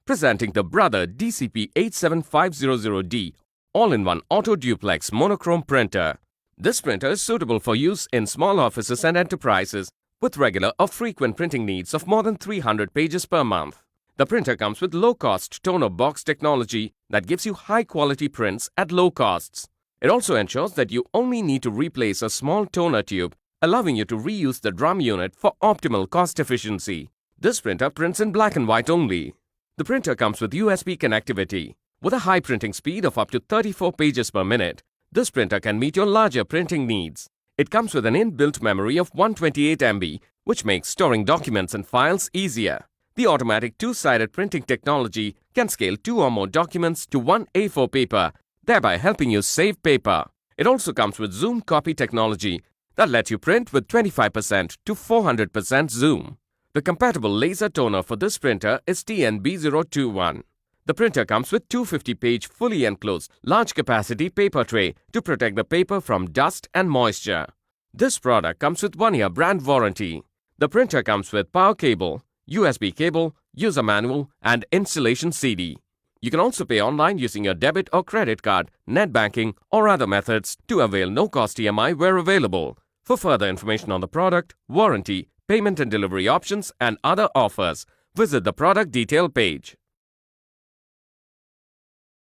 Presenting the Brother DCP-B7500D all-in-one auto duplex monochrome printer. This printer is suitable for use in small offices and enterprises with regular or frequent printing needs of more than 300 pages per month. The printer comes with low-cost toner box technology that gives you high-quality prints at low costs. It also ensures that you only need to replace a small toner tube, allowing you to reuse the drum unit for optimal cost efficiency. This printer prints in black and white only. The printer comes with USB connectivity. With a high printing speed of up to 34 pages per minute, this printer can meet your larger printing needs. It comes with an inbuilt memory of 128 MB, which makes storing documents and files easier. The automatic two-sided printing technology can scale 2 or more documents to 1 A4 paper, thereby helping you save paper. It also comes with zoom copy technology that lets you print with 25% to 400% zoom. The compatible laser toner for this printer is TN-B021. The printer comes with 250-page fully enclosed large-capacity paper tray to protect the paper from dust and moisture. This product comes with 1-year brand warranty. The printer comes with power cable, USB cable, user manual, and installation CD. You can also pay online using your debit or credit card, net banking, or other methods to avail no-cost EMI where available. For further information on the product, warranty, payment and delivery options, and other offers, visit the product detail page.